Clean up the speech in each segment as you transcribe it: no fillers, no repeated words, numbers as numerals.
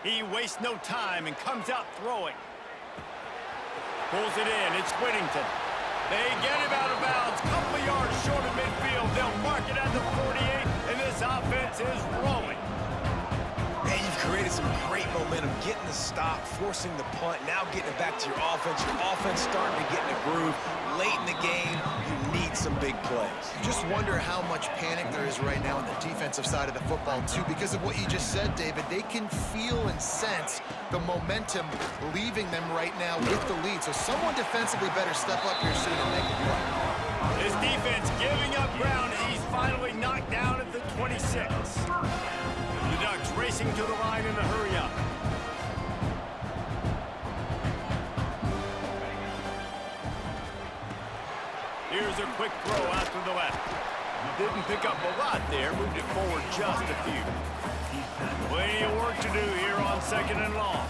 He wastes no time and comes out throwing. Pulls it in. It's Whittington. They get him out of bounds. Couple of yards short of midfield. They'll mark it at the 48, and this offense is rolling. And you've created some great momentum, getting the stop, forcing the punt, now getting it back to your offense. Your offense starting to get in a groove. Late in the game, you need some big plays. Just wonder how much panic there is right now on the defensive side of the football, too, because of what you just said, David. They can feel and sense the momentum leaving them right now with the lead. So someone defensively better step up here soon and make a play. His defense giving up ground. He's finally knocked down at the 26. The Ducks racing to the line in a hurry up. Here's a quick throw out to the left. Didn't pick up a lot there, moved it forward just a few. Plenty of work to do here on 2nd and long.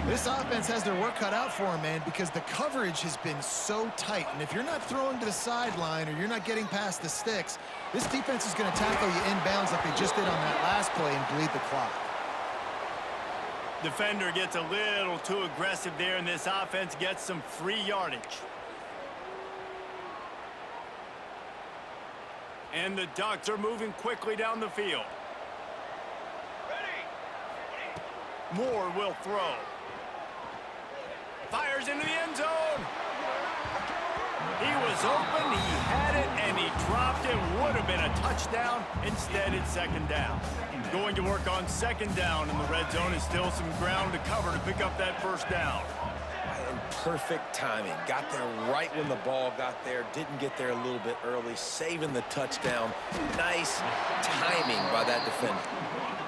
This offense has their work cut out for them, man, because the coverage has been so tight. And if you're not throwing to the sideline or you're not getting past the sticks, this defense is going to tackle you inbounds like they just did on that last play and bleed the clock. Defender gets a little too aggressive there, and this offense gets some free yardage. And the Ducks are moving quickly down the field. Moore will throw. Fires into the end zone. He was open, he had it, and he dropped it. Would have been a touchdown. Instead, it's 2nd down. Going to work on 2nd down in the red zone. Is still some ground to cover to pick up that 1st down. And perfect timing. Got there right when the ball got there. Didn't get there a little bit early. Saving the touchdown. Nice timing by that defender.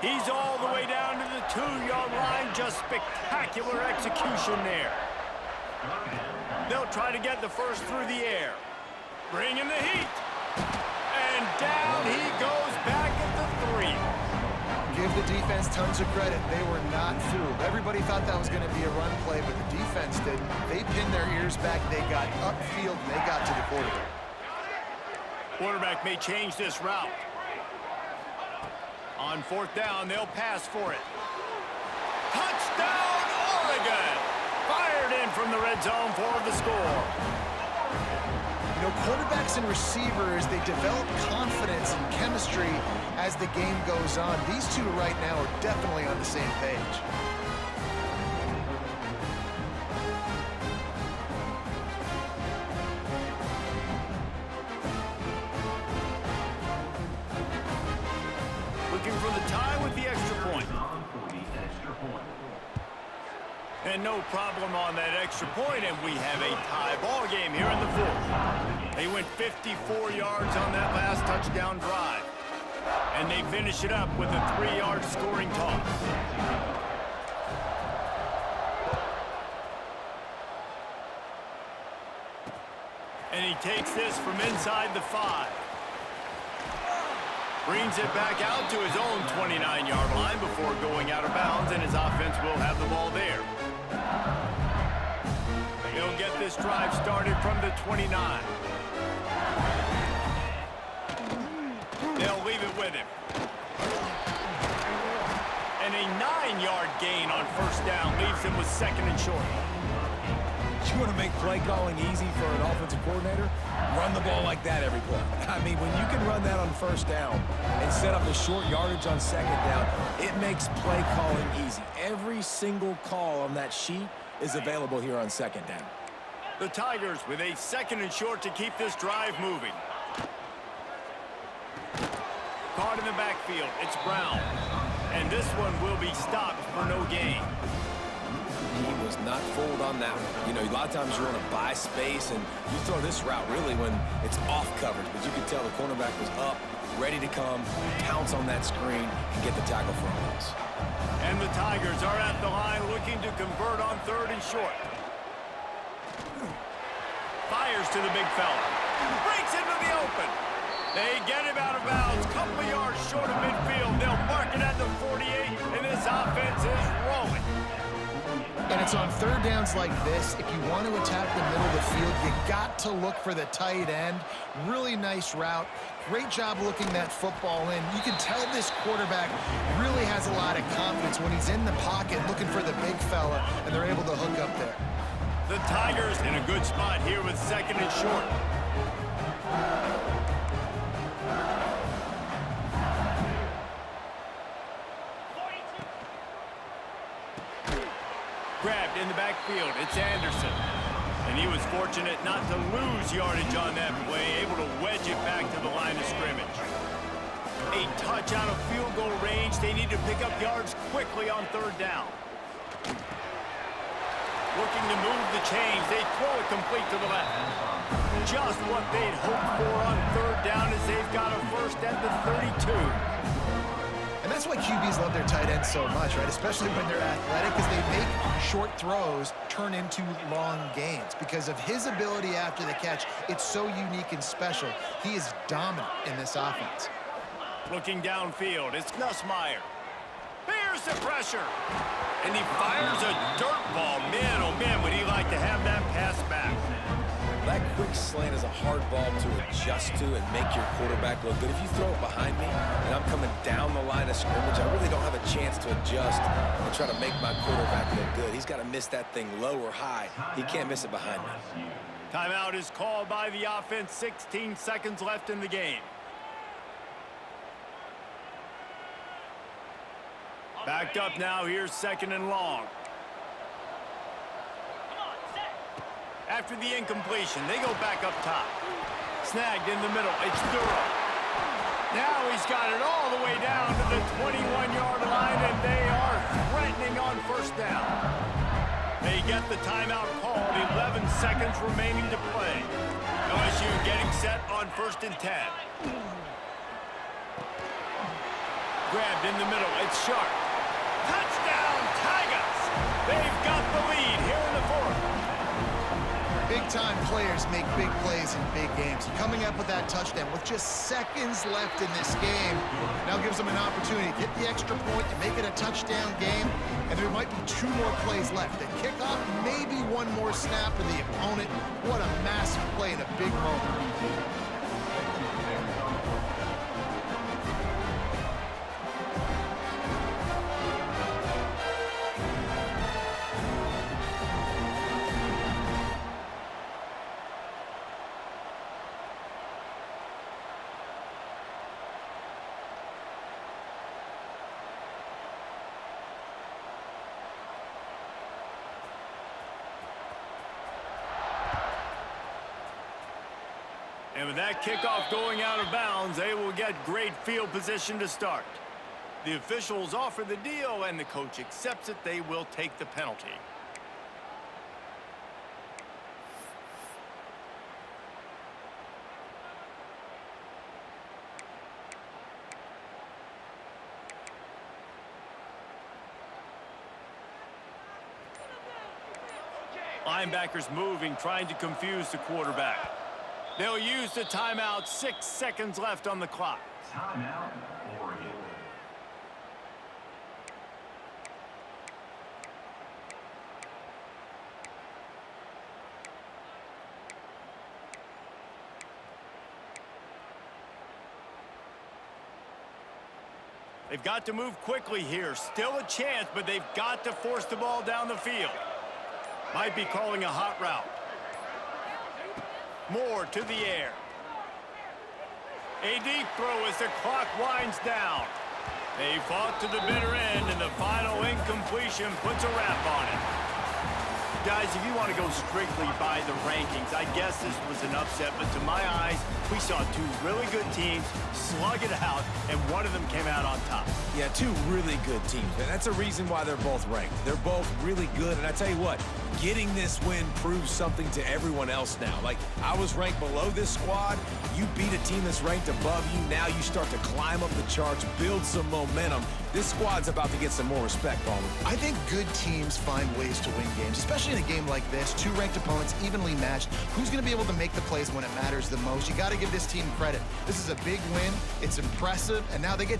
He's all the way down to the 2-yard line. Just spectacular execution there. They'll try to get the first through the air. Bring in the heat. And down he goes back at the 3. Give the defense tons of credit. They were not fooled. Everybody thought that was going to be a run play, but the defense didn't. They pinned their ears back. They got upfield, and they got to the quarterback. Quarterback may change this route. On 4th down, they'll pass for it. Touchdown, Oregon! Fired in from the red zone for the score. You know, quarterbacks and receivers, they develop confidence and chemistry as the game goes on. These two right now are definitely on the same page. Looking for the tie with the extra point. And no problem on that extra point, and we have a tie ball game here in the 4th. They went 54 yards on that last touchdown drive. And they finish it up with a 3-yard scoring toss. And he takes this from inside the 5. Brings it back out to his own 29-yard line before going out of bounds, and his offense will have the ball there. He'll get this drive started from the 29. They'll leave it with him. And a 9-yard gain on 1st down leaves him with 2nd and short. You want to make play calling easy for an offensive coordinator? Run the ball like that every play. I mean, when you can run that on 1st down and set up the short yardage on 2nd down, it makes play calling easy. Every single call on that sheet is available here on 2nd down. The Tigers with a 2nd and short to keep this drive moving. Caught in the backfield, it's Brown. And this one will be stopped for no gain. He was not fooled on that one. You know, a lot of times you want to buy space, and you throw this route really when it's off coverage. But you could tell the cornerback was up, ready to come, pounce on that screen, and get the tackle for a loss. And the Tigers are at the line looking to convert on 3rd and short. Fires to the big fella. Breaks into the open. They get him out of bounds. Couple of yards short of midfield. They'll mark it at the 48, and this offense is rolling. And it's on third downs like this. If you want to attack the middle of the field, you got to look for the tight end. Really nice route. Great job looking that football in. You can tell this quarterback really has a lot of confidence when he's in the pocket looking for the big fella, and they're able to hook up there. The Tigers in a good spot here with second and short. Grabbed in the backfield. It's Anderson. And he was fortunate not to lose yardage on that play, able to wedge it back to the line of scrimmage. A touch out of field goal range. They need to pick up yards quickly on third down. Looking to move the chains. They throw it complete to the left. Just what they'd hoped for on third down as they've got a first at the 32. And that's why QBs love their tight ends so much, right? Especially when they're athletic, because they make short throws turn into long gains. Because of his ability after the catch, it's so unique and special. He is dominant in this offense. Looking downfield, it's Nussmeier. Here's the pressure. And he fires a dirt ball. Man, oh man, would he like to have that pass back. That quick slant is a hard ball to adjust to and make your quarterback look good. If you throw it behind me and I'm coming down the line of scrimmage, I really don't have a chance to adjust and try to make my quarterback look good. He's got to miss that thing low or high. He can't miss it behind me. Timeout is called by the offense. 16 seconds left in the game. Backed up now. Here's second and long. After the incompletion, they go back up top. Snagged in the middle. It's Duro. Now he's got it all the way down to the 21-yard line, and they are threatening on first down. They get the timeout called. 11 seconds remaining to play. LSU getting set on first and 10. Grabbed in the middle. It's Sharp. Touchdown, Tigers! They've got the lead here in the fourth. Big-time players make big plays in big games. Coming up with that touchdown with just seconds left in this game now gives them an opportunity to get the extra point and make it a touchdown game. And there might be 2 more plays left. The kickoff, maybe 1 more snap for the opponent. What a massive play in a big moment. And with that kickoff going out of bounds, they will get great field position to start. The officials offer the deal, and the coach accepts it. They will take the penalty. Linebackers moving, trying to confuse the quarterback. They'll use the timeout. 6 seconds left on the clock. Timeout, Oregon. They've got to move quickly here. Still a chance, but they've got to force the ball down the field. Might be calling a hot route. Moore to the air. A deep throw as the clock winds down. They fought to the bitter end, and the final incompletion puts a wrap on it. Guys, if you want to go strictly by the rankings, I guess this was an upset, but to my eyes, we saw 2 really good teams slug it out, and one of them came out on top. Yeah, 2 really good teams, and that's a reason why they're both ranked. They're both really good, and I tell you what, getting this win proves something to everyone else now. Like, I was ranked below this squad. You beat a team that's ranked above you. Now you start to climb up the charts, build some momentum. This squad's about to get some more respect on them. I think good teams find ways to win games, especially in a game like this. 2 ranked opponents, evenly matched. Who's going to be able to make the plays when it matters the most? You got to give this team credit. This is a big win. It's impressive, and now they get...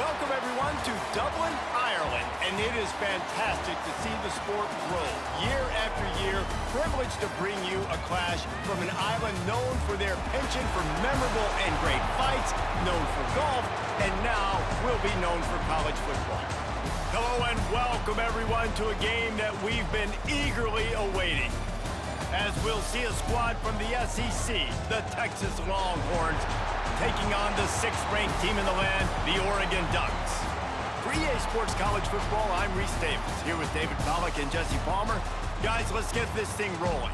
Welcome, everyone, to Dublin, Ireland. And it is fantastic to see the sport grow year after year. Privileged to bring you a clash from an island known for their penchant for memorable and great fights, known for golf, and now will be known for college football. Hello and welcome, everyone, to a game that we've been eagerly awaiting. As we'll see a squad from the SEC, the Texas Longhorns, taking on the 6th-ranked team in the land, the Oregon Ducks. For EA Sports College Football, I'm Reese Davis, here with David Pollack and Jesse Palmer. Guys, let's get this thing rolling.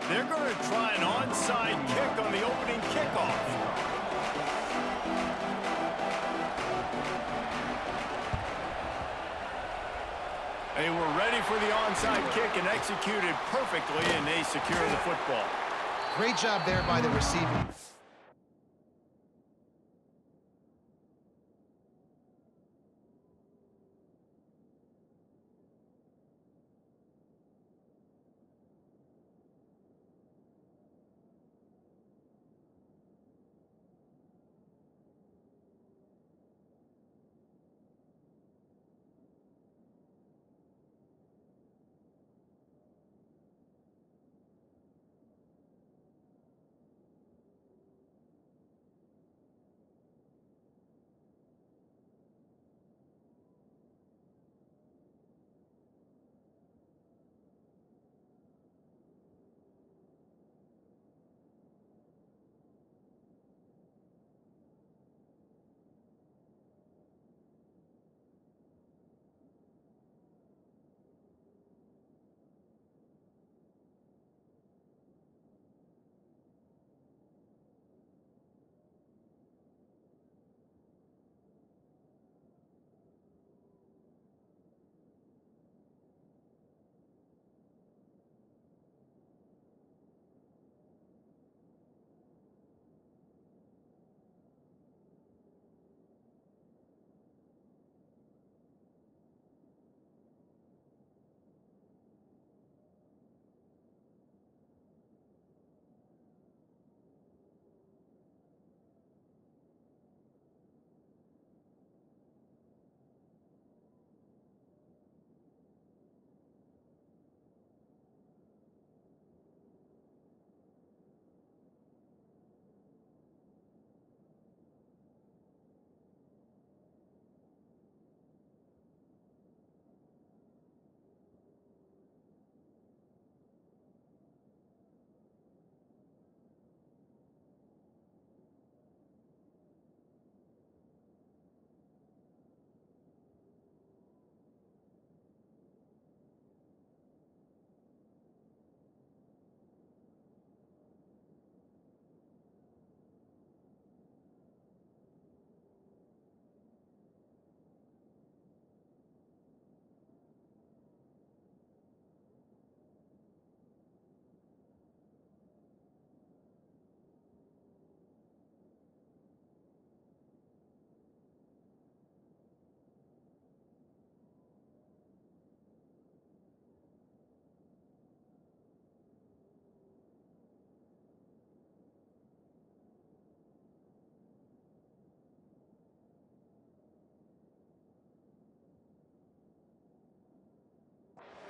They're going to try an onside kick on the opening kickoff. They were ready for the onside kick and executed perfectly, and they secure the football. Great job there by the receiver.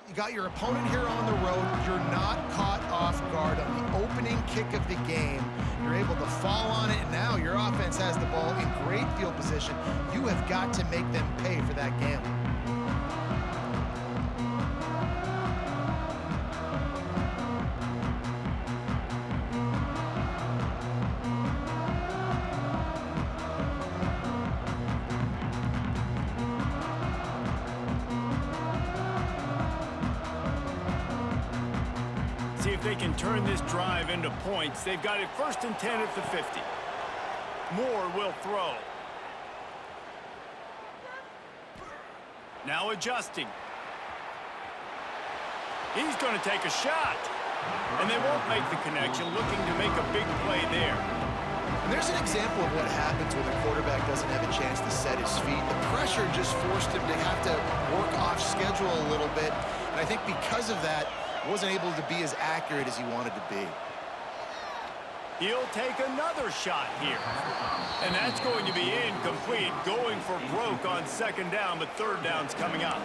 You got your opponent here on the road. You're not caught off guard on the opening kick of the game. You're able to fall on it, and now your offense has the ball in great field position. You have got to make them pay for that gamble. they can turn this drive into points. They've got it 1st and 10 at the 50. Moore will throw. Now adjusting. He's going to take a shot. And they won't make the connection, looking to make a big play there. And there's an example of what happens when the quarterback doesn't have a chance to set his feet. The pressure just forced him to have to work off schedule a little bit. And I think because of that, wasn't able to be as accurate as he wanted to be. He'll take another shot here. And that's going to be incomplete, going for broke on 2nd down, but 3rd down's coming up.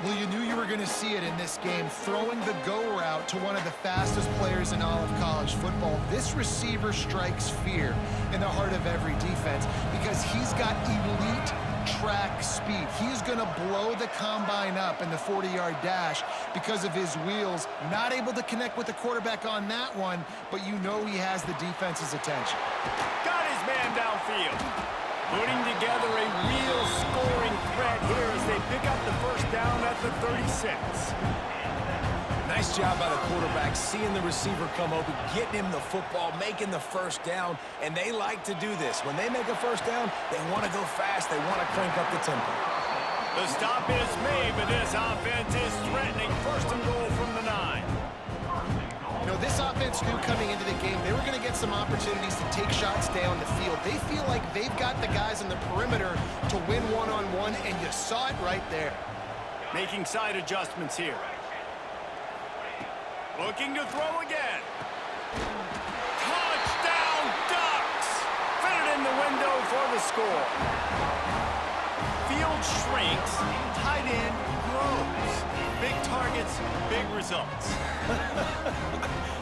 Well, you knew you were going to see it in this game, throwing the go route to one of the fastest players in all of college football. This receiver strikes fear in the heart of every defense because he's got elite track speed. He's going to blow the combine up in the 40-yard dash because of his wheels. Not able to connect with the quarterback on that one, but you know he has the defense's attention. Got his man downfield. Putting together a real scoring threat here as they pick up the 1st down at the 36. Nice job by the quarterback, seeing the receiver come open, getting him the football, making the 1st down, and they like to do this. When they make a 1st down, they want to go fast, they want to crank up the tempo. The stop is made, but this offense is threatening 1st and goal from the 9. You know, this offense knew coming into the game they were going to get some opportunities to take shots down the field. They feel like they've got the guys on the perimeter to win one-on-one, and you saw it right there. Making side adjustments here. Looking to throw again. Touchdown, Ducks! Fit it in the window for the score. Field shrinks, tight end grows. Big targets, big results.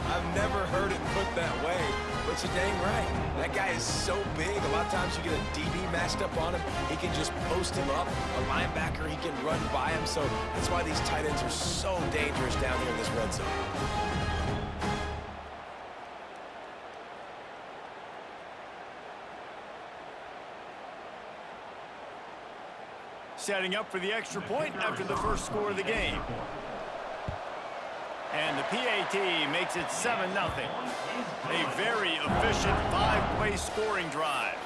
I've never heard it put that way, but you're dang right. That guy is so big, a lot of times you get a DB matched up on him. He can just post him up. A linebacker, he can run by him. So that's why these tight ends are so dangerous down here in this red zone. Setting up for the extra point after the 1st score of the game. And the PAT makes it 7-0. A very efficient 5-play scoring drive.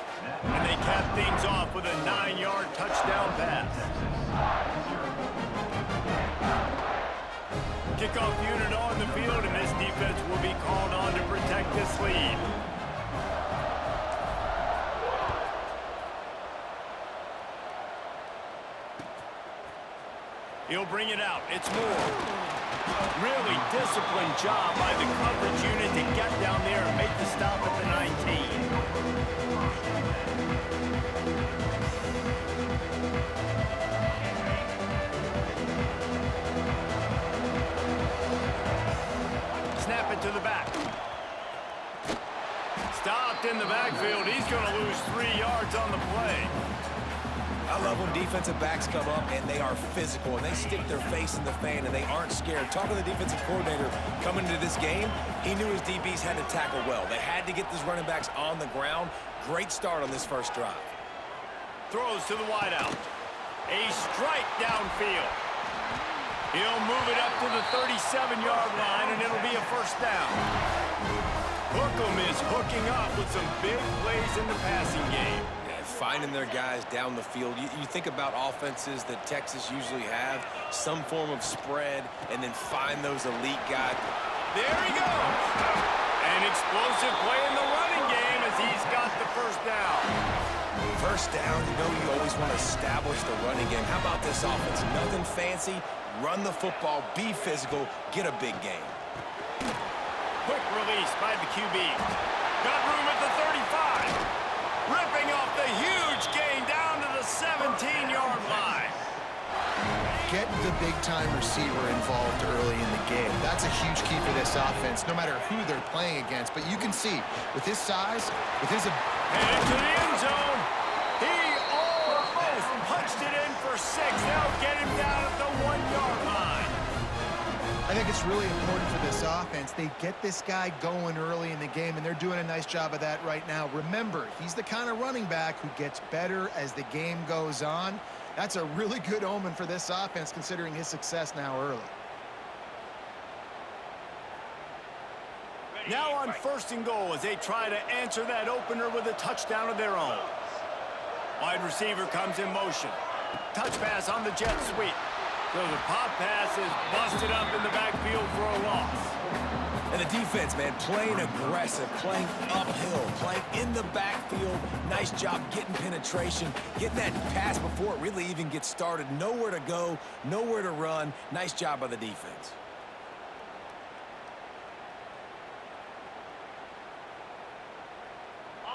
And they cap things off with a 9-yard touchdown pass. Kickoff unit on the field, and this defense will be called on to protect this lead. He'll bring it out. It's Moore. Really disciplined job by the coverage unit to get down there and make the stop at the 19. Snap it to the back. Stopped in the backfield. He's going to lose 3 yards on the play. I love when defensive backs come up and they are physical and they stick their face in the fan and they aren't scared. Talking to the defensive coordinator coming into this game, he knew his DBs had to tackle well. They had to get these running backs on the ground. Great start on this 1st drive. Throws to the wideout. A strike downfield. He'll move it up to the 37-yard line, and it'll be a 1st down. Hookem is hooking up with some big plays in the passing game. Finding their guys down the field. You think about offenses that Texas usually have, some form of spread, and then find those elite guys. There he goes. An explosive play in the running game as he's got the 1st down. 1st down, you know you always want to establish the running game. How about this offense? Nothing fancy. Run the football, be physical, get a big game. Quick release by the QB. Got room at the 35. Ripping off the huge gain down to the 17-yard line. Get the big-time receiver involved early in the game. That's a huge key for this offense, no matter who they're playing against. But you can see, with his size, with his... Headed to the end zone. He almost punched it in for 6. They'll get him down at the 1-yard line. I think it's really important for this offense. They get this guy going early in the game, and they're doing a nice job of that right now. Remember, he's the kind of running back who gets better as the game goes on. That's a really good omen for this offense, considering his success now early. Now on 1st and goal as they try to answer that opener with a touchdown of their own. Wide receiver comes in motion. Touch pass on the jet sweep. So the pop pass is busted up in the backfield for a loss. And the defense, man, playing aggressive, playing uphill, playing in the backfield. Nice job getting penetration, getting that pass before it really even gets started. Nowhere to go, nowhere to run. Nice job by the defense.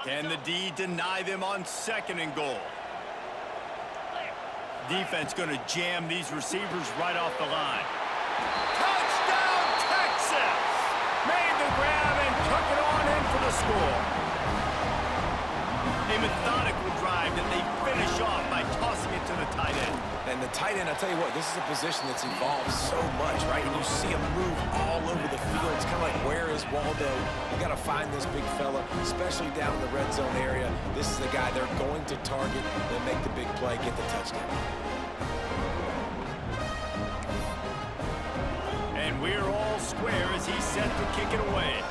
Can the D deny them on 2nd and goal? Defense going to jam these receivers right off the line. Touchdown, Texas! Made the grab and took it on in for the score. A methodical drive that they finish off by tossing it to the tight end. And the tight end, I'll tell you what, this is a position that's evolved so much, right? And you see him move all over the field. It's kind of like, where is Waldo? You got to find this big fella, especially down in the red zone area. This is the guy they're going to target. They'll make the big play, get the touchdown. And we're all square as he's set to kick it away.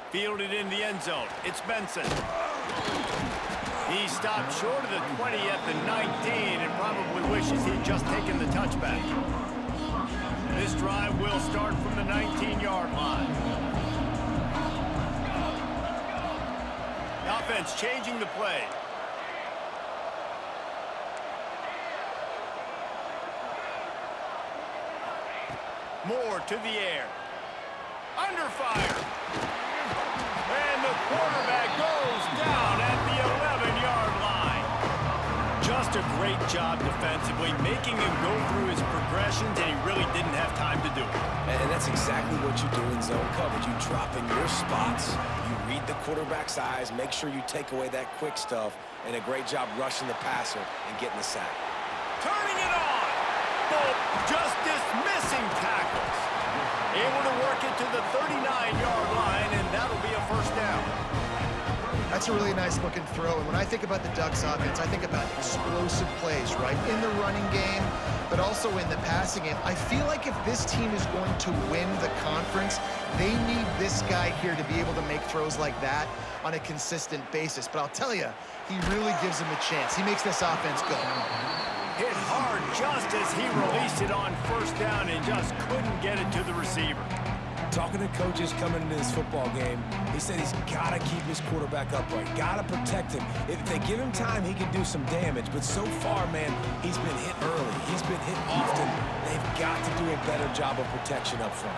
Fielded in the end zone. It's Benson. He stopped short of the 20 at the 19 and probably wishes he'd just taken the touchback. This drive will start from the 19-yard line. The offense changing the play. Moore to the air. Under fire. And the quarterback goes down at the 11-yard line. Just a great job defensively, making him go through his progressions, and he really didn't have time to do it. And that's exactly what you do in zone coverage. You drop in your spots, you read the quarterback's eyes, make sure you take away that quick stuff, and a great job rushing the passer and getting the sack. Turning it on. Both just dismissing tackles. Able to work it to the 39-yard line, and that'll be a 1st down. That's a really nice looking throw. And when I think about the Ducks offense, I think about explosive plays, right? In the running game, but also in the passing game. I feel like if this team is going to win the conference, they need this guy here to be able to make throws like that on a consistent basis. But I'll tell you, he really gives them a chance. He makes this offense go. Hit hard just as he released it on 1st down and just couldn't get it to the receiver. Talking to coaches coming into this football game, he said he's got to keep his quarterback upright, got to protect him. If they give him time, he can do some damage. But so far, man, he's been hit early. He's been hit often. They've got to do a better job of protection up front.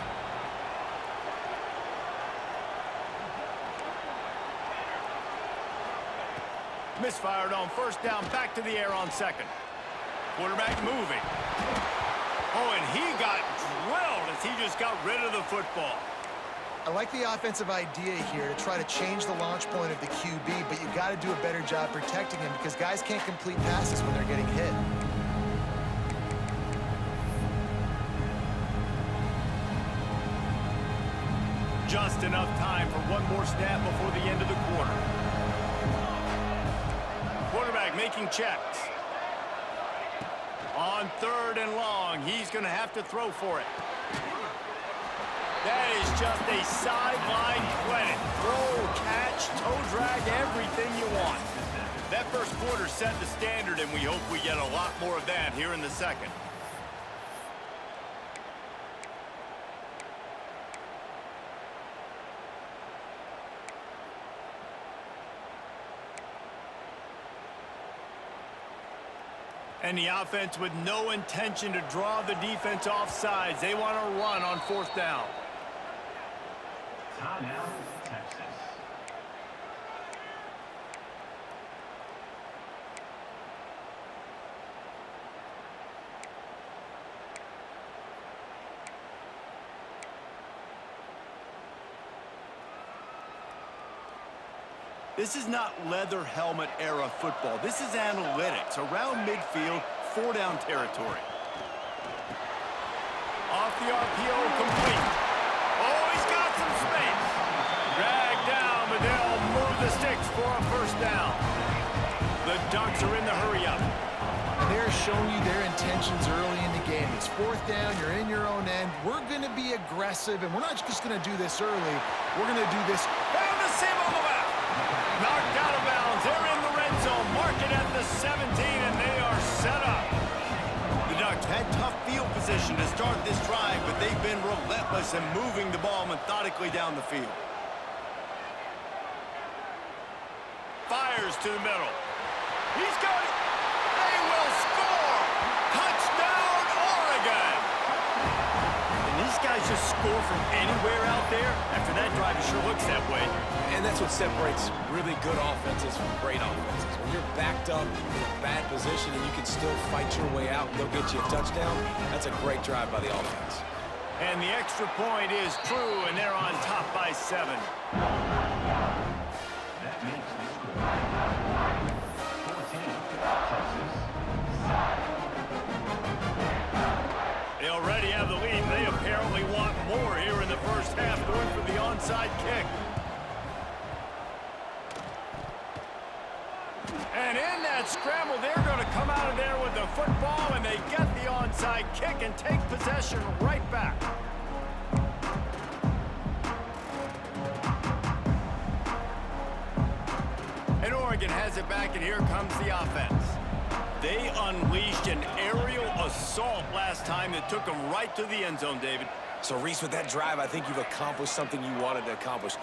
Misfired on 1st down, back to the air on 2nd. Quarterback moving. Oh, and he got drilled as he just got rid of the football. I like the offensive idea here to try to change the launch point of the QB, but you got to do a better job protecting him because guys can't complete passes when they're getting hit. Just enough time for one more snap before the end of the quarter. Quarterback making checks. On 3rd and long, he's going to have to throw for it. That is just a sideline credit. Throw, catch, toe drag, everything you want. That 1st quarter set the standard, and we hope we get a lot more of that here in the 2nd. And the offense with no intention to draw the defense off sides. They want to run on 4th down. Timeout, Texas. This is not leather helmet era football. This is analytics. Around midfield, 4-down territory. Off the RPO, complete. Oh, he's got some space. Dragged down, but they'll move the sticks for a 1st down. The Ducks defense are in the hurry-up. They're showing you their intentions early in the game. It's fourth down, you're in your own end. We're going to be aggressive, and we're not just going to do this early. We're going to do this. Found the seam on the left. Knocked out of bounds. They're in the red zone. Mark it at the 17, and they are set up. The Ducks had tough field position to start this drive, but they've been relentless in moving the ball methodically down the field. Fires to the middle. He's got it. They will score. Touchdown, Oregon. And these guys just score from anywhere out there. After that drive, it sure looks that way. And that's what separates really good offenses from great offenses. When you're backed up in a bad position and you can still fight your way out and they'll get you a touchdown, that's a great drive by the offense. And the extra point is true, and they're on top by 7. That makes the score 14, Texas 7. They already have the lead. They apparently want more here in the first half, going for the onside kick. And in that scramble, they're going to come out of there with the football, and they get the onside kick and take possession right back. And Oregon has it back, and here comes the offense. They unleashed an aerial assault last time that took them right to the end zone, David. So, Reese, with that drive, I think you've accomplished something you wanted to accomplish.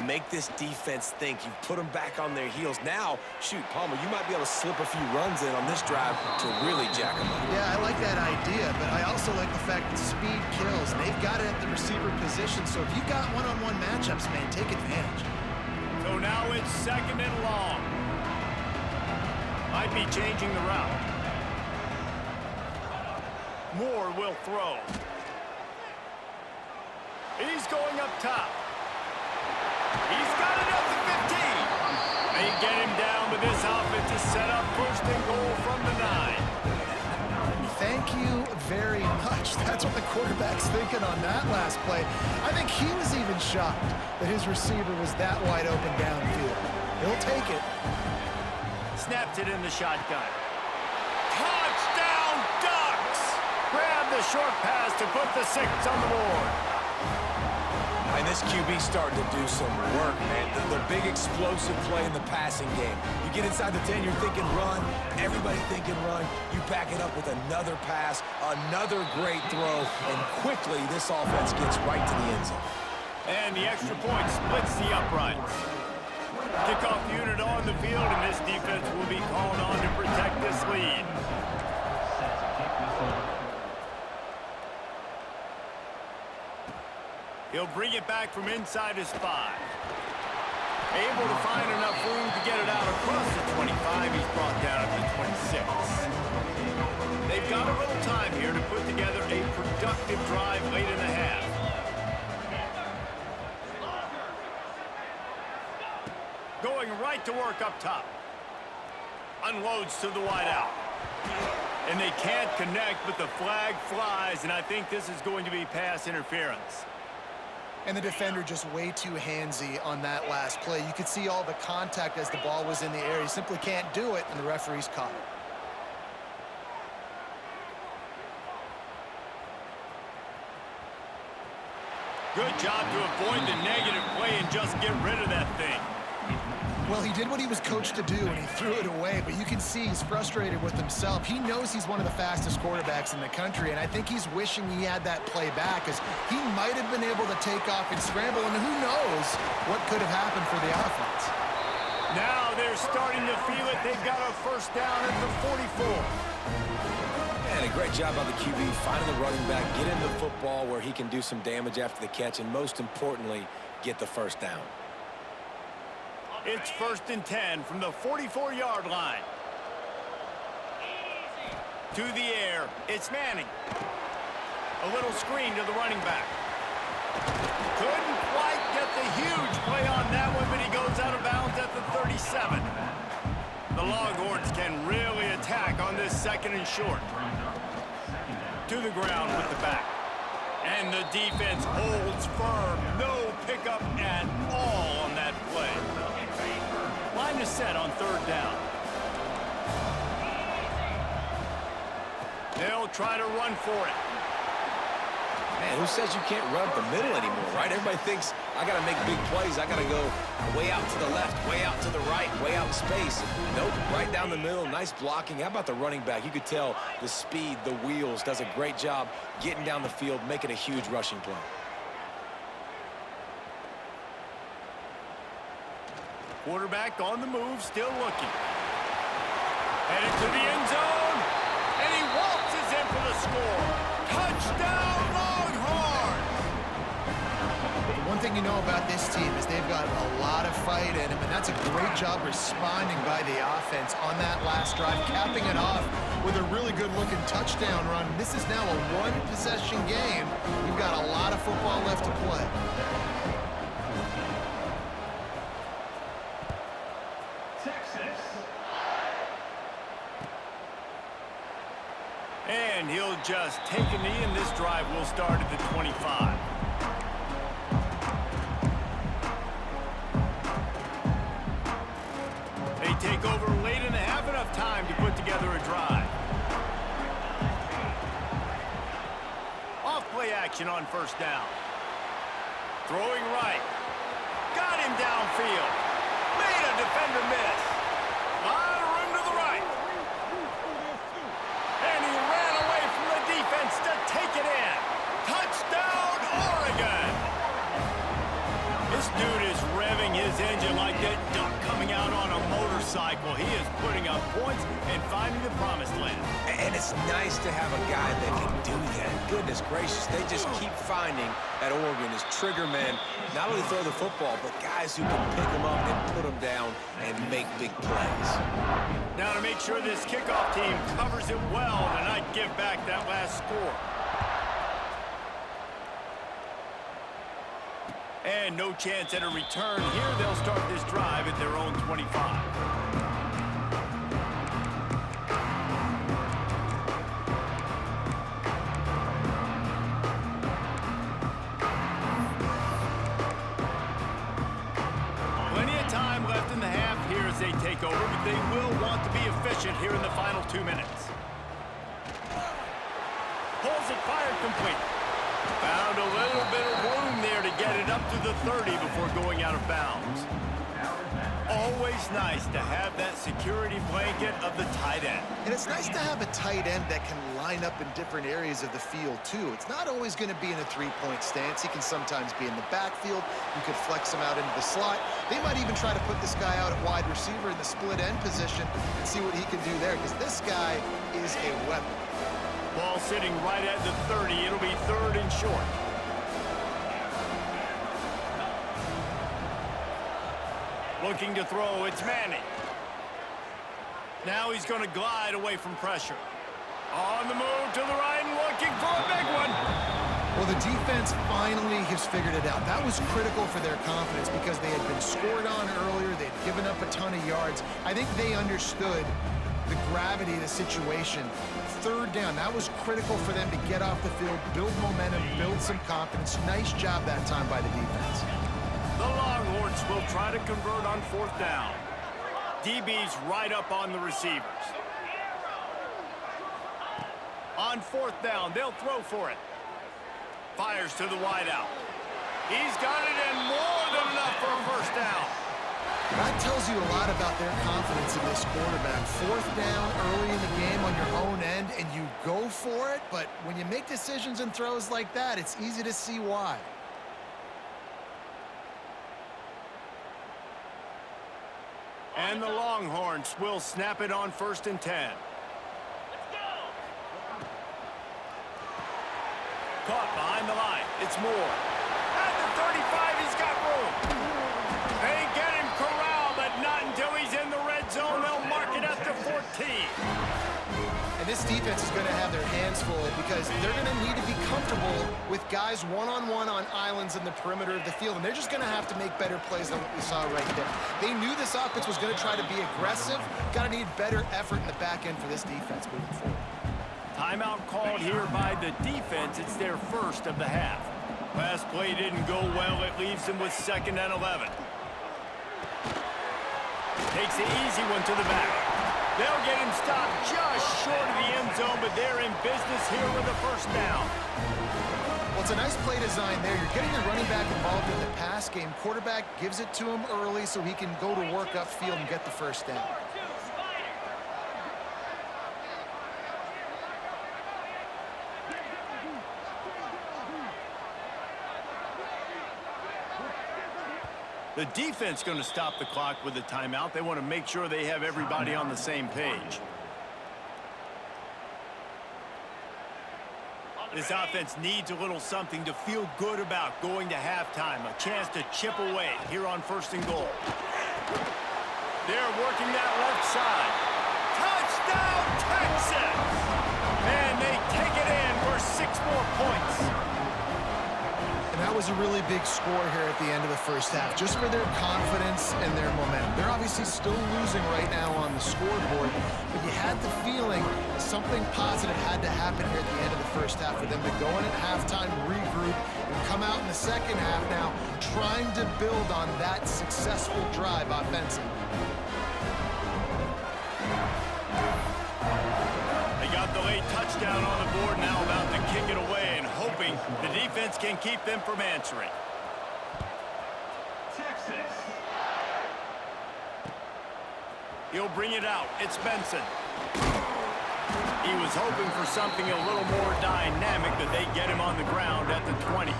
Make this defense think. You've put them back on their heels. Now, shoot, Palmer, you might be able to slip a few runs in on this drive to really jack them up. Yeah, I like that idea, but I also like the fact that speed kills. And they've got it at the receiver position, so if you've got one-on-one matchups, man, take advantage. So now it's 2nd and long. Might be changing the route. Moore will throw. He's going up top. He's got it up to 15. They get him down, but this offense is set up 1st and goal from the 9. Thank you very much. That's what the quarterback's thinking on that last play. I think he was even shocked that his receiver was that wide open downfield. He'll take it. Snaps it in the shotgun. Touchdown, Ducks! Grab the short pass to put the 6 on the board. And this QB starting to do some work, man. The big explosive play in the passing game. You get inside the 10, you're thinking run. Everybody thinking run. You back it up with another pass, another great throw, and quickly this offense gets right to the end zone. And the extra point splits the uprights. Kickoff unit on the field, and this defense will be called on to protect this lead. He'll bring it back from inside his 5. Able to find enough room to get it out across the 25. He's brought down at the 26. They've got a little time here to put together a productive drive late in the half. Going right to work up top. Unloads to the wideout. And they can't connect, but the flag flies, and I think this is going to be pass interference. And the defender just way too handsy on that last play. You could see all the contact as the ball was in the air. He simply can't do it, and the referee's caught it. Good job to avoid the negative play and just get rid of that thing. Well, he did what he was coached to do, and he threw it away, but you can see he's frustrated with himself. He knows he's one of the fastest quarterbacks in the country, and I think he's wishing he had that play back, as he might have been able to take off and scramble, and who knows what could have happened for the offense. Now they're starting to feel it. They've got a 1st down at the 44. And a great job by the QB, finding the running back, get him the football where he can do some damage after the catch, and most importantly, get the 1st down. It's 1st and 10 from the 44-yard line. To the air, it's Manning. A little screen to the running back. Couldn't quite get the huge play on that one, but he goes out of bounds at the 37. The Longhorns can really attack on this 2nd and short. To the ground with the back. And the defense holds firm. No pickup at all on that play. Line is set on 3rd down. They'll try to run for it. Man, who says you can't run up the middle anymore, right? Everybody thinks I got to make big plays. I got to go way out to the left, way out to the right, way out in space. Nope, right down the middle. Nice blocking. How about the running back? You could tell the speed, the wheels, does a great job getting down the field, making a huge rushing play. Quarterback on the move, still looking. Headed to the end zone, and he waltzes in for the score. Touchdown, Longhorns! One thing you know about this team is they've got a lot of fight in them, and that's a great job responding by the offense on that last drive, capping it off with a really good-looking touchdown run. This is now a one-possession game. We've got a lot of football left to play. Texas. And he'll just take a knee, and this drive will start at the 25. They take over late and have enough time to put together a drive. Off-play action on first down. Throwing right. Got him downfield. Made a defender miss. A lot of room to the right. And he ran away from the defense to take it in. Touchdown, Oregon! This dude is revving his engine like that duck coming out on a motorcycle. He is putting up points and finding the promised land. And it's nice to have a guy that can do that. Goodness gracious, they just keep finding at Oregon is trigger men, not only throw the football, but guys who can pick them up and put them down and make big plays. Now to make sure this kickoff team covers it well and not give back that last score. And no chance at a return here. They'll start this drive at their own 25. They take over, but they will want to be efficient here in the final 2 minutes. Pulls it fired complete. Found a little bit of room there to get it up to the 30 before going out of bounds. Always nice to have that security blanket of the tight end. And it's nice to have a tight end that can line up in different areas of the field, too. It's not always going to be in a three-point stance. He can sometimes be in the backfield. You could flex him out into the slot. They might even try to put this guy out at wide receiver in the split end position and see what he can do there, because this guy is a weapon. Ball sitting right at the 30. It'll be third and short. Looking to throw, it's Manning. Now he's going to glide away from pressure. On the move to the right and looking for a big one. Well, the defense finally has figured it out. That was critical for their confidence because they had been scored on earlier. They'd given up a ton of yards. I think they understood the gravity of the situation. Third down, that was critical for them to get off the field, build momentum, build some confidence. Nice job that time by the defense. The Longhorns will try to convert on fourth down. DB's right up on the receivers. On fourth down, they'll throw for it. Fires to the wideout. He's got it in more than enough for a first down. That tells you a lot about their confidence in this quarterback. Fourth down early in the game on your own end, and you go for it, but when you make decisions and throws like that, it's easy to see why. And the Longhorns will snap it on 1st and 10. Caught behind the line. It's Moore. At the 35, he's got room. They get him corralled, but not until he's in the red zone. They'll mark it up to 14. And this defense is going to have their hands full because they're going to need to be comfortable with guys one-on-one on islands in the perimeter of the field, and they're just going to have to make better plays than what we saw right there. They knew this offense was going to try to be aggressive. Got to need better effort in the back end for this defense moving forward. Timeout called here by the defense. It's their first of the half. Last play didn't go well. It leaves them with 2nd and 11. Takes the easy one to the back. They'll get him stopped just short of the end zone, but they're in business here with a first down. Well, it's a nice play design there. You're getting the running back involved in the pass game. Quarterback gives it to him early so he can go to work upfield and get the first down. The defense going to stop the clock with a timeout. They want to make sure they have everybody on the same page. This offense needs a little something to feel good about going to halftime. A chance to chip away here on 1st and goal. They're working that left side. Touchdown, Texas! And they take it in for 6 more points. And that was a really big score here at the end of the first half, just for their confidence and their momentum. They're obviously still losing right now on the scoreboard, but you had the feeling something positive had to happen here at the end of the first half for them to go in at halftime, regroup, and come out in the second half now trying to build on that successful drive offensively. They got the late touchdown on the board now, about to kick it away and hoping the defense can keep them from answering. Texas. He'll bring it out. It's Benson. He was hoping for something a little more dynamic, but they get him on the ground at the 20.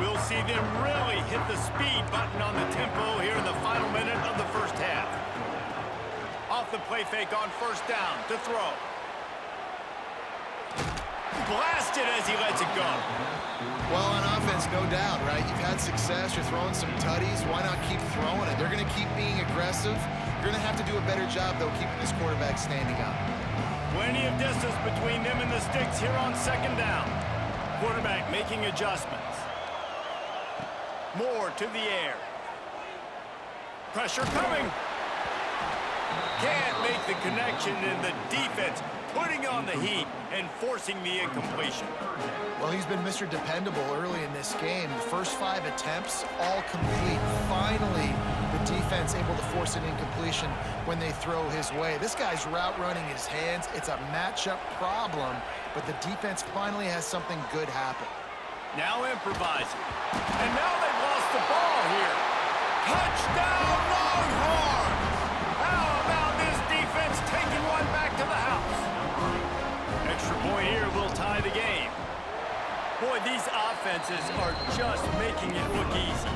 We'll see them really hit the speed button on the tempo here in the final minute of the first half. Off the play fake on 1st down to throw. Blasted as he lets it go. Well, on offense, no doubt, right? You've had success. You're throwing some tutties. Why not keep throwing it? They're going to keep being aggressive. You're going to have to do a better job, though, keeping this quarterback standing up. Plenty of distance between them and the sticks here on 2nd down. Quarterback making adjustments. Moore to the air. Pressure coming. Can't make the connection, and the defense putting on the heat and forcing the incompletion. Well, he's been Mr. Dependable early in this game. The first 5 attempts, all complete. Finally, the defense able to force an incompletion when they throw his way. This guy's route running his hands. It's a matchup problem, but the defense finally has something good happen. Now improvising. And now they've lost the ball here. Touchdown, Longhorns! How about this defense taking one back to the house? Extra point here will tie the game. Boy, these offenses are just making it look easy.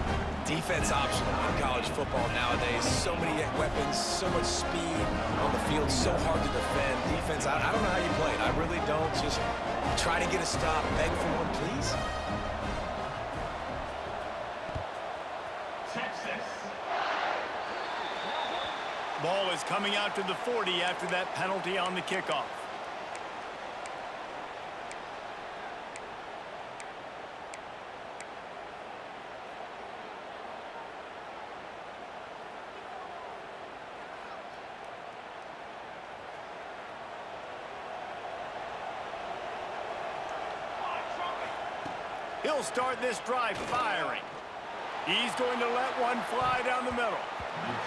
Defense optional in college football nowadays. So many weapons, so much speed on the field, so hard to defend. Defense, I don't know how you play it. I really don't. Just try to get a stop, beg for one, please. Texas. Ball is coming out to the 40 after that penalty on the kickoff. He'll start this drive firing. He's going to let one fly down the middle.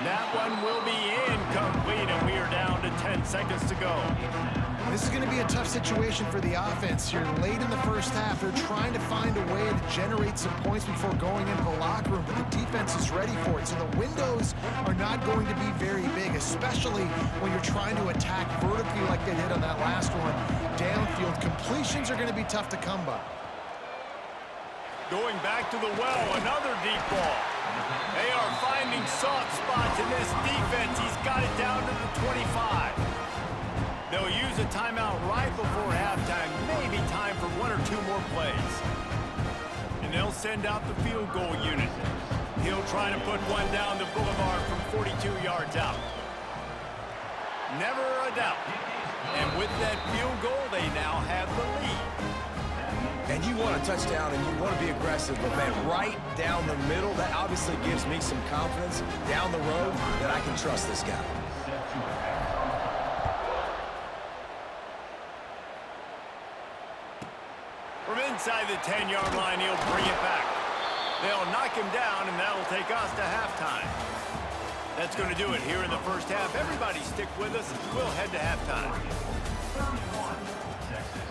That one will be incomplete, and we are down to 10 seconds to go. This is going to be a tough situation for the offense here. Late in the first half, they're trying to find a way to generate some points before going into the locker room, but the defense is ready for it. So the windows are not going to be very big, especially when you're trying to attack vertically like they did on that last one. Downfield completions are going to be tough to come by. Going back to the well, another deep ball. They are finding soft spots in this defense. He's got it down to the 25. They'll use a timeout right before halftime. Maybe time for 1 or 2 more plays. And they'll send out the field goal unit. He'll try to put one down the boulevard from 42 yards out. Never a doubt. And with that field goal, they now have the lead. And you want a touchdown and you want to be aggressive, but man, right down the middle, that obviously gives me some confidence down the road that I can trust this guy. From inside the 10-yard line, he'll bring it back. They'll knock him down, and that'll take us to halftime. That's going to do it here in the first half. Everybody stick with us. We'll head to halftime. 31, Texas,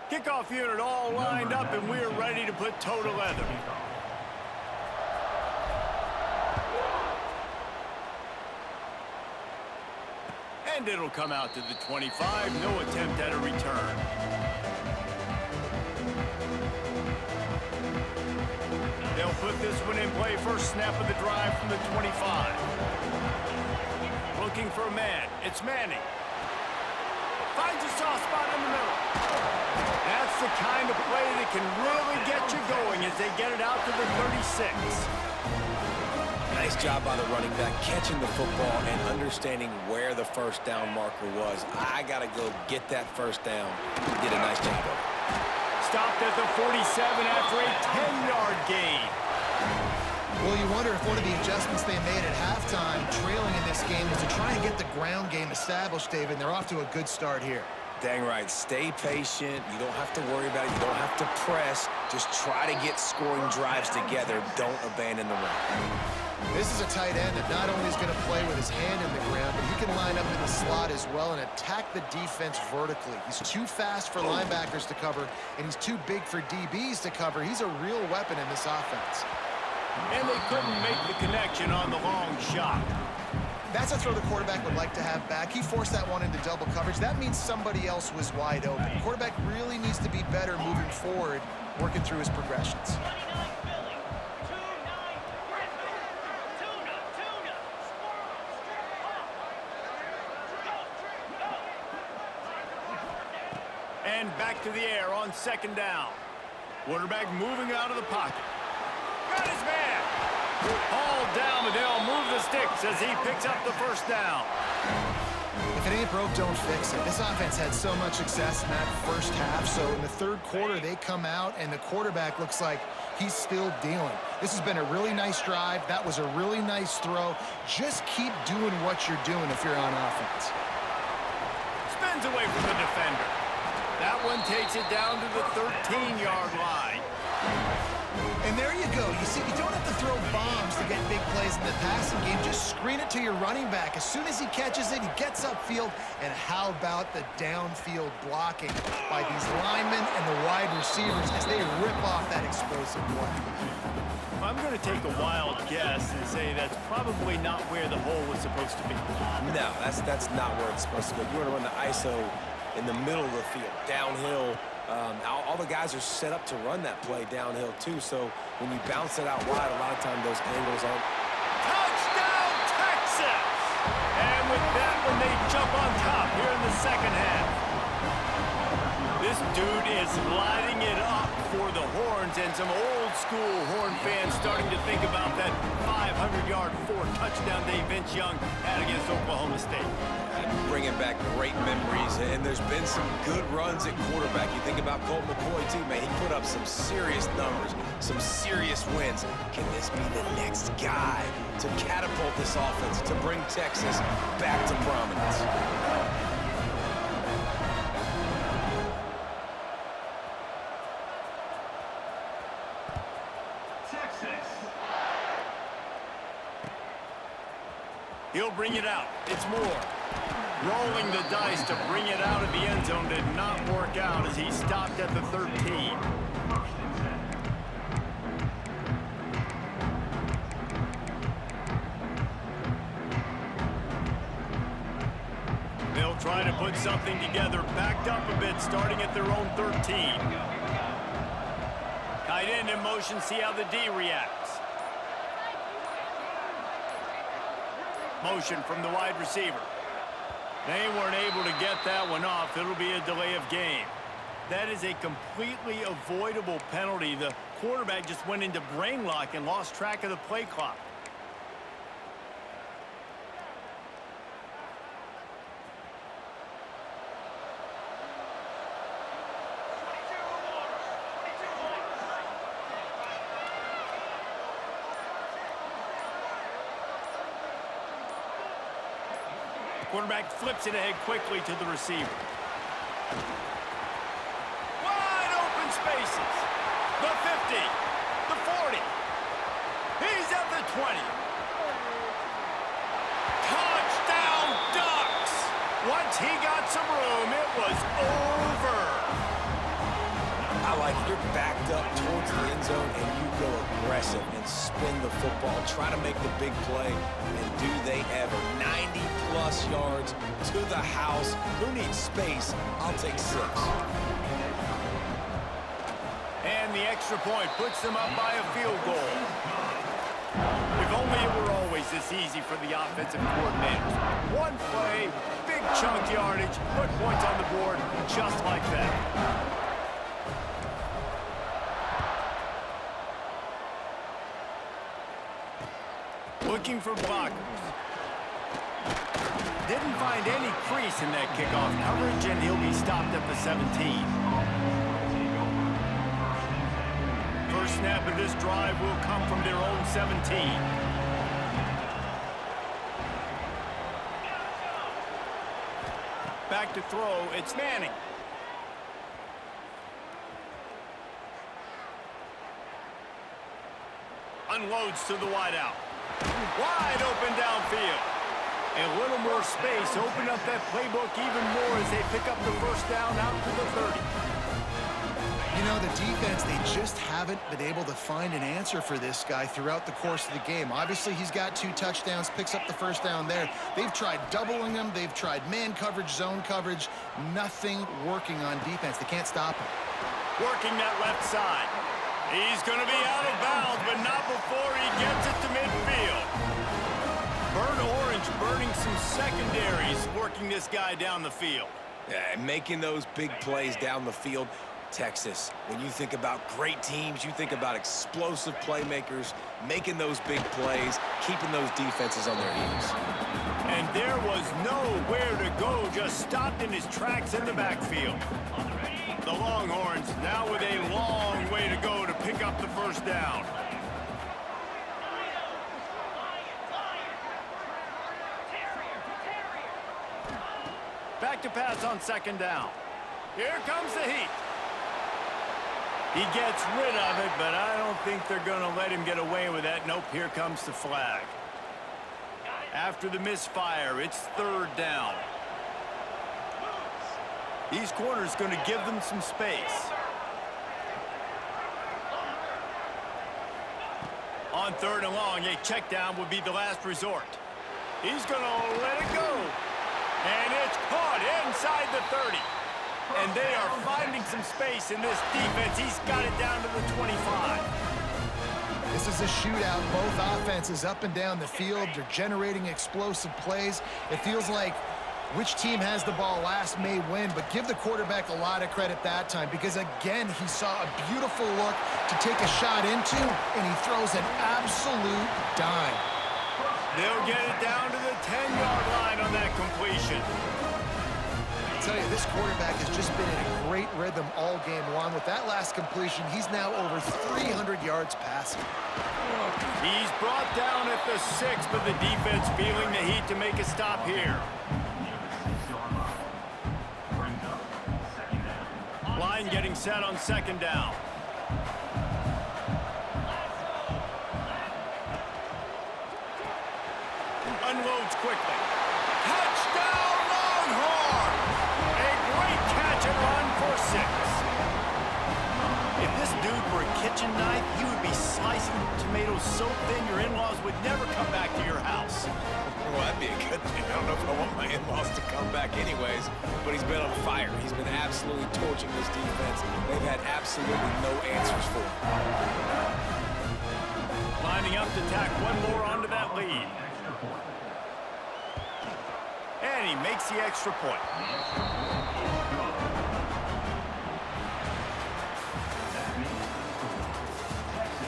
28. Kickoff unit all lined up, and we're ready to put toe to leather. And it'll come out to the 25. No attempt at a return. They'll put this one in play. First snap of the drive from the 25. Looking for a man. It's Manning. Finds a soft spot in the middle. That's the kind of play that can really get you going as they get it out to the 36. Nice job by the running back, catching the football and understanding where the first down marker was. I got to go get that first down. He did a nice job of it. Stopped at the 47 after a 10-yard gain. Well, you wonder if one of the adjustments they made at halftime, trailing in this game, was to try and get the ground game established, David, and they're off to a good start here. Dang right. Stay patient. You don't have to worry about it. You don't have to press. Just try to get scoring drives together. Don't abandon the run. This is a tight end that not only is going to play with his hand in the ground, but he can line up in the slot as well and attack the defense vertically. He's too fast for linebackers to cover, and he's too big for DBs to cover. He's a real weapon in this offense. And they couldn't make the connection on the long shot. That's a throw the quarterback would like to have back. He forced that one into double coverage. That means somebody else was wide open. The quarterback really needs to be better moving forward, working through his progressions. And back to the air on second down. Quarterback moving out of the pocket. Got his man. All down, but they'll move the sticks as he picks up the first down. If it ain't broke, don't fix it. This offense had so much success in that first half, so in the third quarter, they come out, and the quarterback looks like he's still dealing. This has been a really nice drive. That was a really nice throw. Just keep doing what you're doing if you're on offense. Spins away from the defender. That one takes it down to the 13-yard line. And there you go. You see, you don't have to throw bombs to get big plays in the passing game. Just screen it to your running back. As soon as he catches it, he gets upfield. And how about the downfield blocking by these linemen and the wide receivers as they rip off that explosive play? I'm going to take a wild guess and say that's probably not where the hole was supposed to be. No, that's not where it's supposed to go. You want to run the ISO in the middle of the field, downhill. All the guys are set up to run that play downhill, too. So when you bounce it out wide, a lot of times those angles aren't. Touchdown, Texas! And with that one, they jump on top here in the second half. This dude is lighting it up for the Horns, and some old-school Horn fans starting to think about that 500-yard, 4-touchdown day Vince Young had against Oklahoma State. Bringing back great memories, and there's been some good runs at quarterback. You think about Colt McCoy, too, man. He put up some serious numbers, some serious wins. Can this be the next guy to catapult this offense, to bring Texas back to prominence? Texas. He'll bring it out. It's Moore. Rolling the dice to bring it out of the end zone did not work out as he stopped at the 13. They'll try to put something together, backed up a bit, starting at their own 13. Tight end in motion, see how the D reacts. Motion from the wide receiver. They weren't able to get that one off. It'll be a delay of game. That is a completely avoidable penalty. The quarterback just went into brain lock and lost track of the play clock. Quarterback flips it ahead quickly to the receiver. Wide open spaces. The 50. The 40. He's at the 20. Touchdown Ducks! Once he got some room, it was over. I like it. You're backed up towards the end zone, and you go aggressive and spin the football, try to make the big play, and do they ever. 90-plus yards to the house. Who needs space? I'll take 6. And the extra point puts them up by a field goal. If only it were always this easy for the offensive coordinators. One play, big chunk yardage, put points on the board just like that. Looking for blockers. Didn't find any crease in that kickoff coverage, and he'll be stopped at the 17. First snap of this drive will come from their own 17. Back to throw, it's Manning. Unloads to the wideout. Wide open downfield. A little more space. Open up that playbook even more as they pick up the first down out to the 30. You know, the defense, they just haven't been able to find an answer for this guy throughout the course of the game. Obviously, he's got 2 touchdowns, picks up the first down there. They've tried doubling him. They've tried man coverage, zone coverage. Nothing working on defense. They can't stop him. Working that left side. He's going to be out of bounds, but not before he gets it to midfield. Burnt orange burning some secondaries, working this guy down the field. Yeah, and making those big plays down the field. Texas, when you think about great teams, you think about explosive playmakers, making those big plays, keeping those defenses on their heels. And there was nowhere to go, just stopped in his tracks in the backfield. The Longhorns now with a long way to go to pick up the first down. Back to pass on second down. Here comes the heat. He gets rid of it, but I don't think they're going to let him get away with that. Nope, here comes the flag. After the misfire, it's third down. These corners going to give them some space. On third and long, a check down would be the last resort. He's going to let it go. And it's caught inside the 30. And they are finding some space in this defense. He's got it down to the 25. This is a shootout. Both offenses up and down the field. They're generating explosive plays. It feels like which team has the ball last may win, but give the quarterback a lot of credit that time because, again, he saw a beautiful look to take a shot into, and he throws an absolute dime. They'll get it down to the 10-yard line on that completion. I tell you, this quarterback has just been in a great rhythm all game long. With that last completion, he's now over 300 yards passing. He's brought down at the 6, but the defense feeling the heat to make a stop here. Line getting set on second down. Unloads quickly. Touchdown Longhorn! A great catch and run for 6. If this dude were a kitchen knife, he would be slicing tomatoes so thin your in-laws would never come back to your house. Well, that'd be a good thing. I don't know if I want my in-laws to come back anyways, but he's been on fire. He's been absolutely torching this defense. They've had absolutely no answers for him. Lining up to tack one more onto that lead. And he makes the extra point.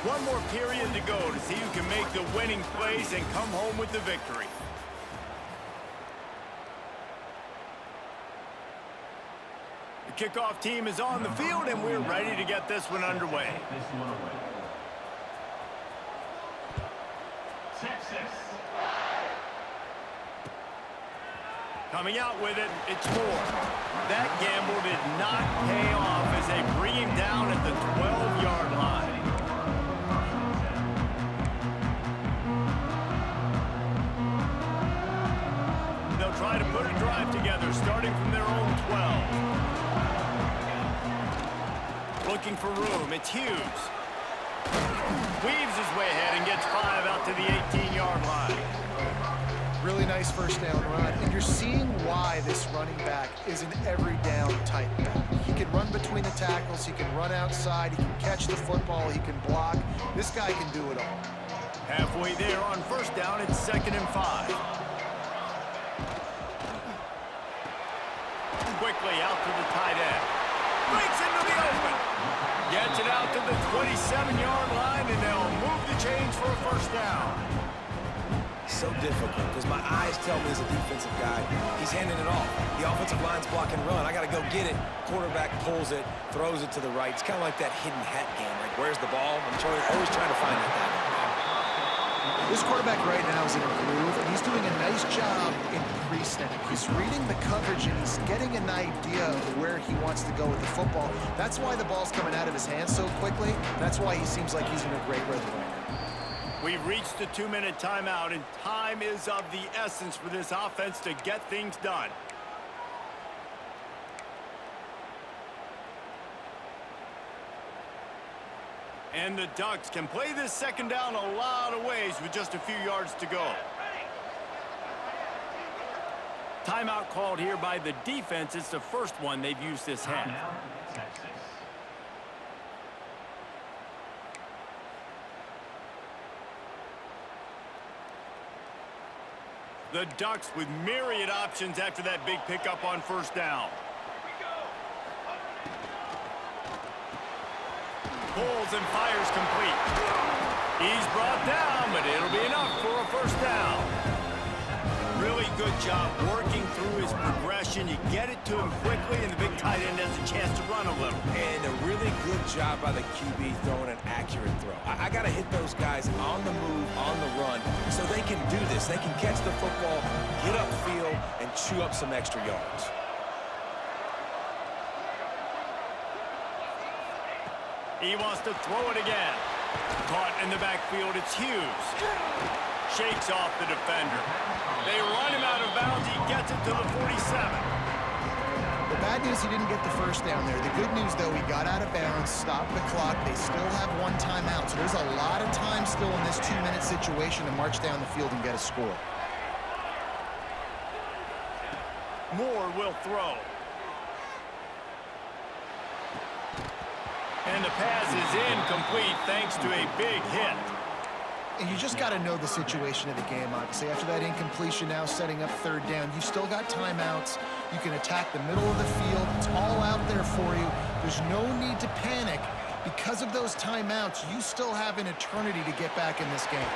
One more period to go to see who can make the winning plays and come home with the victory. The kickoff team is on the field, and we're ready to get this one underway. Coming out with it, it's Moore. That gamble did not pay off as they bring him down at the 12-yard line. They'll try to put a drive together, starting from their own 12. Looking for room, it's Hughes. Weaves his way ahead and gets 5 out to the 18-yard line. Really nice first down run, and you're seeing why this running back is an every down type back. He can run between the tackles, he can run outside, he can catch the football, he can block. This guy can do it all. Halfway there on first down, it's 2nd and 5. Quickly out to the tight end. Breaks into the open. Gets it out to the 27-yard line, and they'll move the chains for a first down. So difficult because my eyes tell me as a defensive guy, he's handing it off. The offensive line's blocking run. I got to go get it. Quarterback pulls it, throws it to the right. It's kind of like that hidden hat game. Like, where's the ball? I'm always trying to find that. This quarterback right now is in a groove, and he's doing a nice job in pre-snap. He's reading the coverage, and he's getting an idea of where he wants to go with the football. That's why the ball's coming out of his hands so quickly. That's why he seems like he's in a great rhythm right now. We've reached the 2-minute timeout, and time is of the essence for this offense to get things done. And the Ducks can play this second down a lot of ways with just a few yards to go. Timeout called here by the defense. It's the first one they've used this half. Now, Texas. The Ducks with myriad options after that big pickup on first down. Pulls and fires complete. He's brought down, but it'll be enough for a first down. Really good job working through his progression. You get it to him quickly, and the big tight end has a chance to run a little. And a really good job by the QB throwing an accurate throw. I got to hit those guys on the move, on the run, so they can do this. They can catch the football, get upfield, and chew up some extra yards. He wants to throw it again. Caught in the backfield, it's Hughes. Shakes off the defender. They run him out of bounds. He gets it to the 47. The bad news, he didn't get the first down there. The good news, though, he got out of bounds, stopped the clock. They still have one timeout, so there's a lot of time still in this 2-minute situation to march down the field and get a score. Moore will throw. And the pass is incomplete thanks to a big hit. And you just got to know the situation of the game, obviously. After that incompletion, now setting up third down, you still got timeouts. You can attack the middle of the field. It's all out there for you. There's no need to panic. Because of those timeouts, you still have an eternity to get back in this game.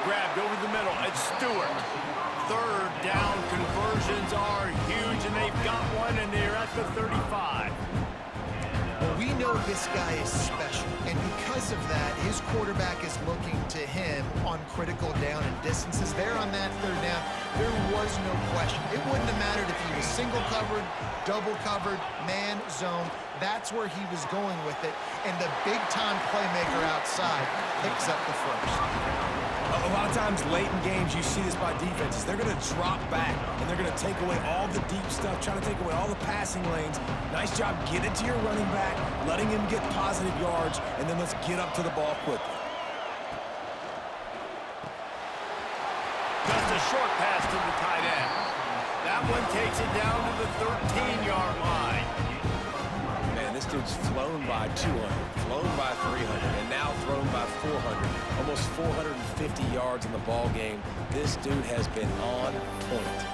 Grabbed over the middle. It's Stewart. Third down conversions are huge, and they've got one, and they're at the 35. We know this guy is special, and because of that, his quarterback is looking to him on critical down and distances. There on that third down, there was no question. It wouldn't have mattered if he was single covered, double covered, man, zone. That's where he was going with it, and the big-time playmaker outside picks up the first. A lot of times late in games, you see this by defenses. They're going to drop back, and they're going to take away all the deep stuff, trying to take away all the passing lanes. Nice job getting to your running back, letting him get positive yards, and then let's get up to the ball quickly. Just a short pass to the tight end. That one takes it down to the 13-yard line. Man, this dude's flown by 200, flown by 300, and now thrown by 400. Almost 450 yards in the ball game. This dude has been on point.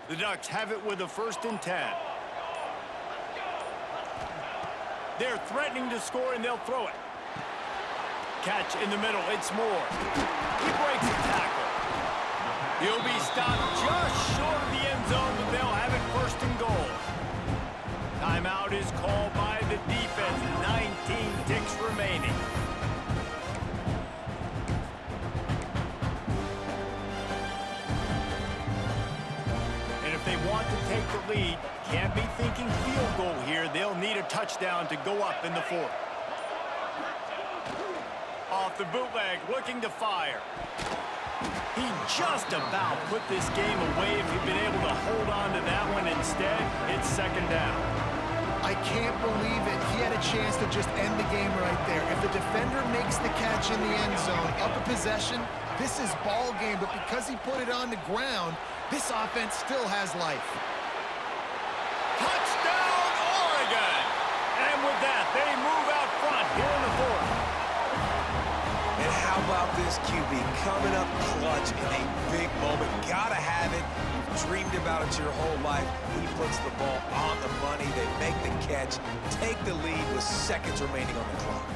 The Ducks have it with a 1st and 10. They're threatening to score, and they'll throw it. Catch in the middle. It's Moore. He breaks the tackle. He'll be stopped just short of the end zone, but they'll have it first and goal. Timeout is called by the defense. 19 ticks remaining. And if they want to take the lead, can't be thinking field goal here. They'll need a touchdown to go up in the fourth. Off the bootleg, looking to fire. He just about put this game away if he'd been able to hold on to that one. Instead, it's second down. I can't believe it. He had a chance to just end the game right there. If the defender makes the catch in the end zone, up a possession, this is ball game. But because he put it on the ground, this offense still has life. Touchdown, Oregon! And with that, they move out front here in the fourth. And how about this QB coming up clutch in a big moment? Gotta have it. You've dreamed about it your whole life. He puts the ball on the money. They make the catch, take the lead with seconds remaining on the clock.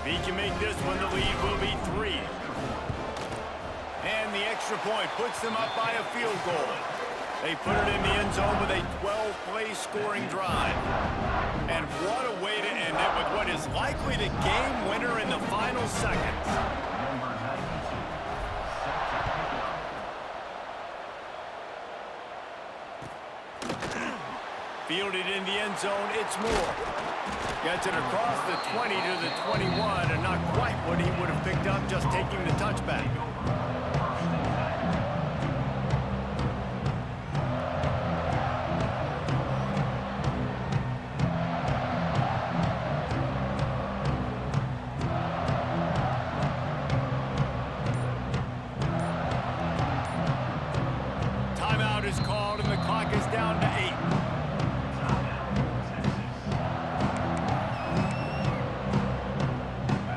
If he can make this one, the lead will be 3. And the extra point puts them up by a field goal. They put it in the end zone with a 12-play scoring drive. And what a way to end it with what is likely the game winner in the final seconds. Fielded in the end zone, it's Moore. Gets it across the 20 to the 21, and not quite what he would have picked up just taking the touchback. Timeout is called, and the clock is down to 8.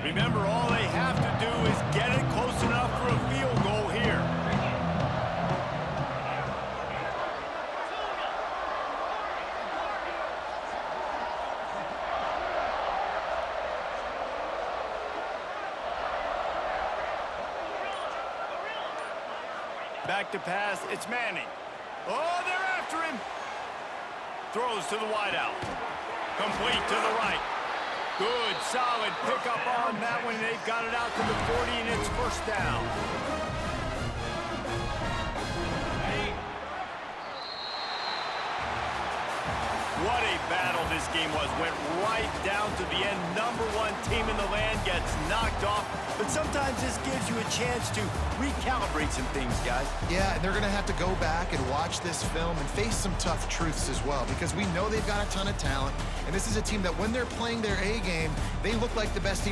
Remember, all they have to do is get it close enough for a field goal here. Back to pass, it's Manning. Oh, they're after him. Throws to the wideout. Complete to the right. Good, solid pickup on that one. They've got it out to the 40, and it's first down. What a battle this game was. Went right down to the end. #1 team in the land gets knocked off. But sometimes this gives you a chance to recalibrate some things, guys. Yeah, and they're going to have to go back and watch this film and face some tough truths as well, because we know they've got a ton of talent, and this is a team that when they're playing their A game, they look like the best team.